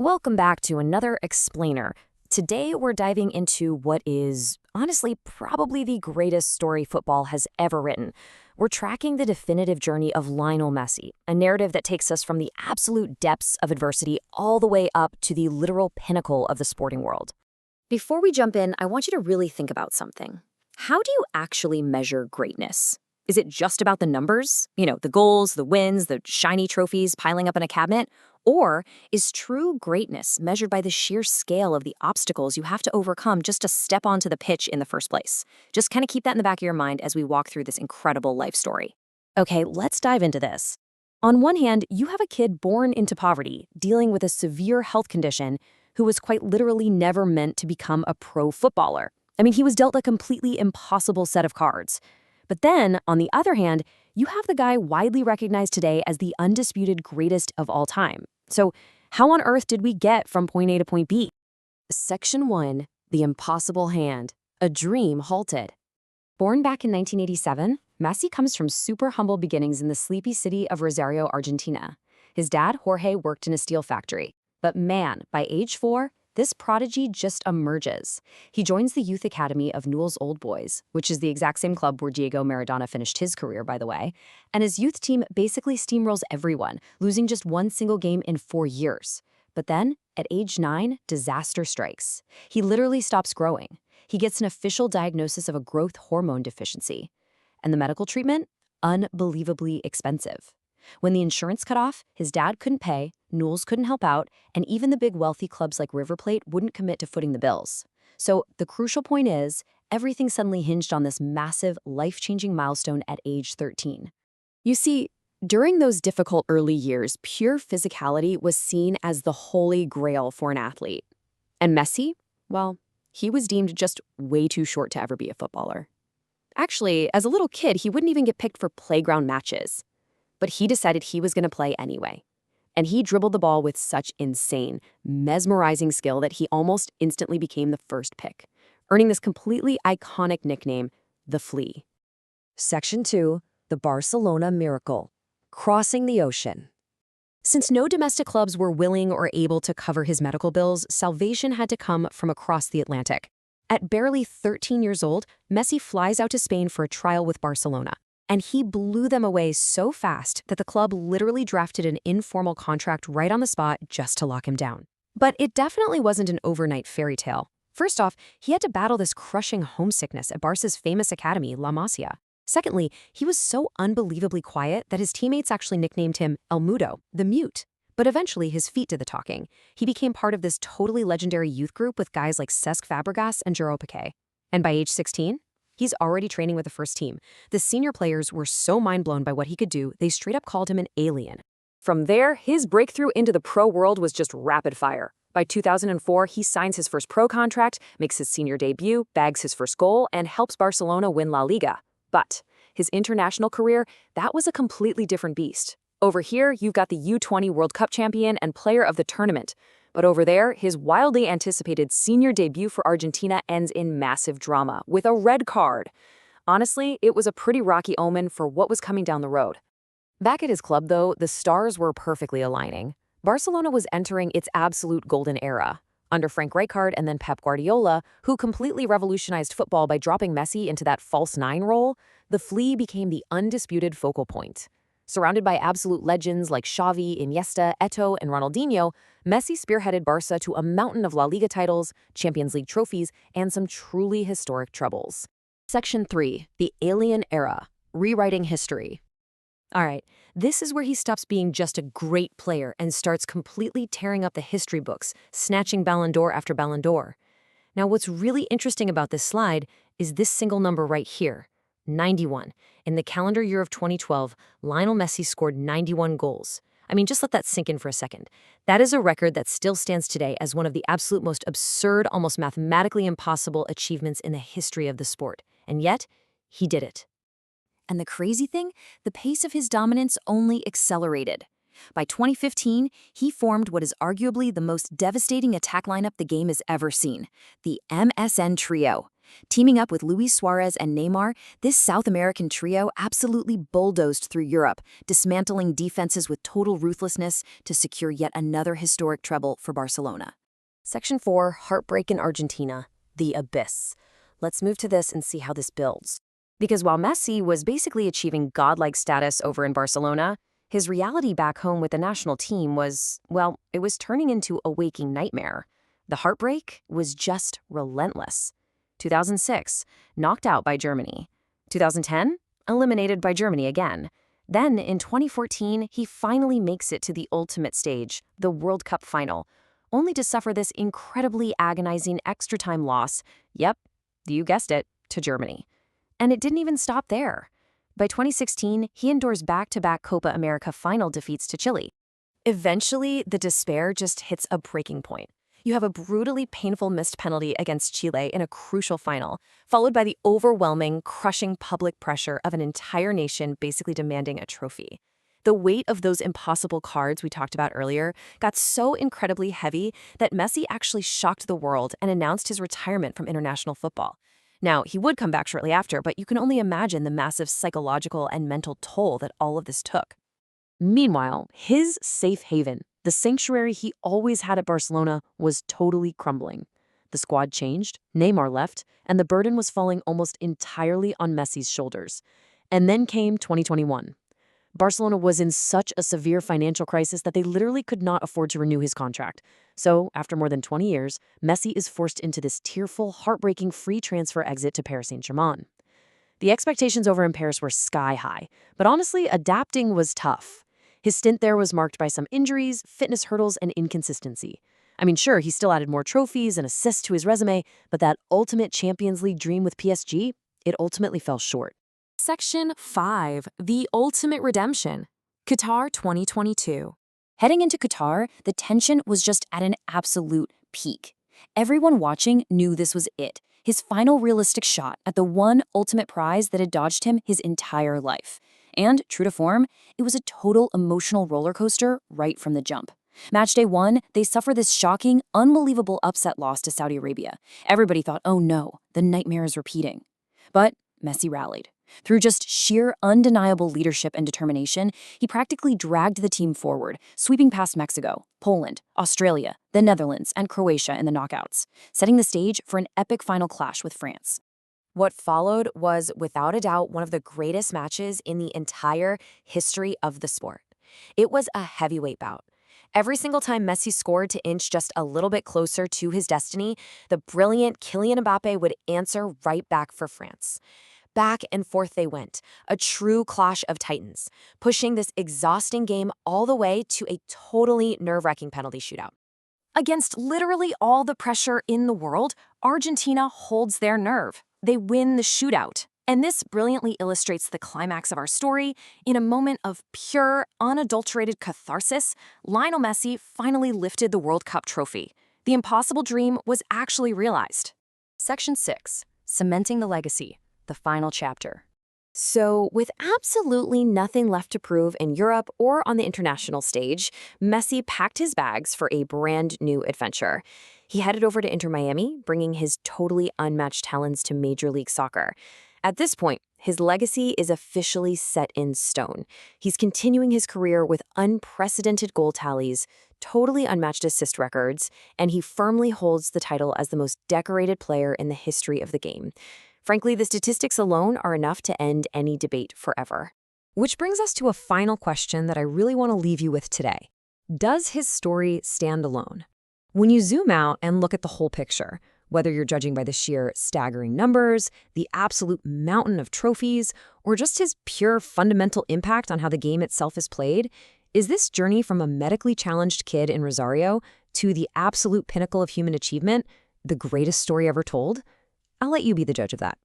Welcome back to another Explainer. Today we're diving into what is, honestly, probably the greatest story football has ever written. We're tracking the definitive journey of Lionel Messi, a narrative that takes us from the absolute depths of adversity all the way up to the literal pinnacle of the sporting world. Before we jump in, I want you to really think about something. How do you actually measure greatness? Is it just about the numbers? The goals, the wins, the shiny trophies piling up in a cabinet? Or is true greatness measured by the sheer scale of the obstacles you have to overcome just to step onto the pitch in the first place? Just kind of keep that in the back of your mind as we walk through this incredible life story. Okay, let's dive into this. On one hand, you have a kid born into poverty, dealing with a severe health condition, who was quite literally never meant to become a pro footballer. He was dealt a completely impossible set of cards. But then, on the other hand, you have the guy widely recognized today as the undisputed greatest of all time. So, how on earth did we get from point A to point B? Section 1. The Impossible Hand. A Dream Halted. Born back in 1987, Messi comes from super humble beginnings in the sleepy city of Rosario, Argentina. His dad, Jorge, worked in a steel factory. But man, by age 4, this prodigy just emerges. He joins the youth academy of Newell's Old Boys, which is the exact same club where Diego Maradona finished his career, by the way, and his youth team basically steamrolls everyone, losing just one single game in 4 years. But then, at age 9, disaster strikes. He literally stops growing. He gets an official diagnosis of a growth hormone deficiency. And the medical treatment? Unbelievably expensive. When the insurance cut off, his dad couldn't pay, Newell's couldn't help out, and even the big wealthy clubs like River Plate wouldn't commit to footing the bills. So the crucial point is, everything suddenly hinged on this massive, life-changing milestone at age 13. You see, during those difficult early years, pure physicality was seen as the holy grail for an athlete. And Messi? Well, he was deemed just way too short to ever be a footballer. Actually, as a little kid, he wouldn't even get picked for playground matches. But he decided he was going to play anyway. And he dribbled the ball with such insane, mesmerizing skill that he almost instantly became the first pick, earning this completely iconic nickname, the Flea. Section 2. The Barcelona Miracle. Crossing the Ocean. Since no domestic clubs were willing or able to cover his medical bills, salvation had to come from across the Atlantic. At barely 13 years old, Messi flies out to Spain for a trial with Barcelona. And he blew them away so fast that the club literally drafted an informal contract right on the spot just to lock him down. But it definitely wasn't an overnight fairy tale. First off, he had to battle this crushing homesickness at Barca's famous academy, La Masia. Secondly, he was so unbelievably quiet that his teammates actually nicknamed him El Mudo, the mute. But eventually, his feet did the talking. He became part of this totally legendary youth group with guys like Cesc Fabregas and Jero Piqué. And by age 16, he's already training with the first team. The senior players were so mind-blown by what he could do, they straight up called him an alien. From there, his breakthrough into the pro world was just rapid fire. By 2004, he signs his first pro contract, makes his senior debut, bags his first goal, and helps Barcelona win La Liga. But his international career, that was a completely different beast. Over here, you've got the U20 World Cup champion and player of the tournament. But over there, his wildly anticipated senior debut for Argentina ends in massive drama, with a red card. Honestly, it was a pretty rocky omen for what was coming down the road. Back at his club, though, the stars were perfectly aligning. Barcelona was entering its absolute golden era. Under Frank Rijkaard and then Pep Guardiola, who completely revolutionized football by dropping Messi into that false nine role, the Flea became the undisputed focal point. Surrounded by absolute legends like Xavi, Iniesta, Eto'o, and Ronaldinho, Messi spearheaded Barca to a mountain of La Liga titles, Champions League trophies, and some truly historic trebles. Section 3. The Alien Era. Rewriting History. All right, this is where he stops being just a great player and starts completely tearing up the history books, snatching Ballon d'Or after Ballon d'Or. Now, what's really interesting about this slide is this single number right here. 91. In the calendar year of 2012, Lionel Messi scored 91 goals. Just let that sink in for a second. That is a record that still stands today as one of the absolute most absurd, almost mathematically impossible achievements in the history of the sport. And yet, he did it. And the crazy thing, the pace of his dominance only accelerated. By 2015, he formed what is arguably the most devastating attack lineup the game has ever seen, the MSN Trio. Teaming up with Luis Suarez and Neymar, this South American trio absolutely bulldozed through Europe, dismantling defenses with total ruthlessness to secure yet another historic treble for Barcelona. Section 4, Heartbreak in Argentina, the abyss. Let's move to this and see how this builds. Because while Messi was basically achieving godlike status over in Barcelona, his reality back home with the national team was, well, it was turning into a waking nightmare. The heartbreak was just relentless. 2006, knocked out by Germany. 2010, eliminated by Germany again. Then, in 2014, he finally makes it to the ultimate stage, the World Cup final, only to suffer this incredibly agonizing extra-time loss, yep, you guessed it, to Germany. And it didn't even stop there. By 2016, he endures back-to-back Copa America final defeats to Chile. Eventually, the despair just hits a breaking point. You have a brutally painful missed penalty against Chile in a crucial final, followed by the overwhelming, crushing public pressure of an entire nation basically demanding a trophy. The weight of those impossible cards we talked about earlier got so incredibly heavy that Messi actually shocked the world and announced his retirement from international football. Now, he would come back shortly after, but you can only imagine the massive psychological and mental toll that all of this took. Meanwhile, his safe haven, the sanctuary he always had at Barcelona, was totally crumbling. The squad changed, Neymar left, and the burden was falling almost entirely on Messi's shoulders. And then came 2021. Barcelona was in such a severe financial crisis that they literally could not afford to renew his contract. So, after more than 20 years, Messi is forced into this tearful, heartbreaking free transfer exit to Paris Saint-Germain. The expectations over in Paris were sky high, but honestly, adapting was tough. His stint there was marked by some injuries, fitness hurdles, and inconsistency. I mean, sure, he still added more trophies and assists to his resume, but that ultimate Champions League dream with PSG, it ultimately fell short. Section 5, the ultimate redemption, Qatar 2022. Heading into Qatar, the tension was just at an absolute peak. Everyone watching knew this was it, his final realistic shot at the one ultimate prize that had dodged him his entire life. And, true to form, it was a total emotional roller coaster right from the jump. Matchday 1, they suffer this shocking, unbelievable upset loss to Saudi Arabia. Everybody thought, oh no, the nightmare is repeating. But Messi rallied. Through just sheer, undeniable leadership and determination, he practically dragged the team forward, sweeping past Mexico, Poland, Australia, the Netherlands, and Croatia in the knockouts, setting the stage for an epic final clash with France. What followed was, without a doubt, one of the greatest matches in the entire history of the sport. It was a heavyweight bout. Every single time Messi scored to inch just a little bit closer to his destiny, the brilliant Kylian Mbappé would answer right back for France. Back and forth they went, a true clash of titans, pushing this exhausting game all the way to a totally nerve-wracking penalty shootout. Against literally all the pressure in the world, Argentina holds their nerve. They win the shootout. And this brilliantly illustrates the climax of our story. In a moment of pure, unadulterated catharsis, Lionel Messi finally lifted the World Cup trophy. The impossible dream was actually realized. Section 6, Cementing the Legacy, the final chapter. So, with absolutely nothing left to prove in Europe or on the international stage, Messi packed his bags for a brand new adventure. He headed over to Inter Miami, bringing his totally unmatched talents to Major League Soccer. At this point, his legacy is officially set in stone. He's continuing his career with unprecedented goal tallies, totally unmatched assist records, and he firmly holds the title as the most decorated player in the history of the game. Frankly, the statistics alone are enough to end any debate forever. Which brings us to a final question that I really want to leave you with today. Does his story stand alone? When you zoom out and look at the whole picture, whether you're judging by the sheer staggering numbers, the absolute mountain of trophies, or just his pure fundamental impact on how the game itself is played, is this journey from a medically challenged kid in Rosario to the absolute pinnacle of human achievement the greatest story ever told? I'll let you be the judge of that.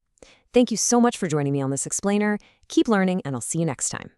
Thank you so much for joining me on this explainer. Keep learning, and I'll see you next time.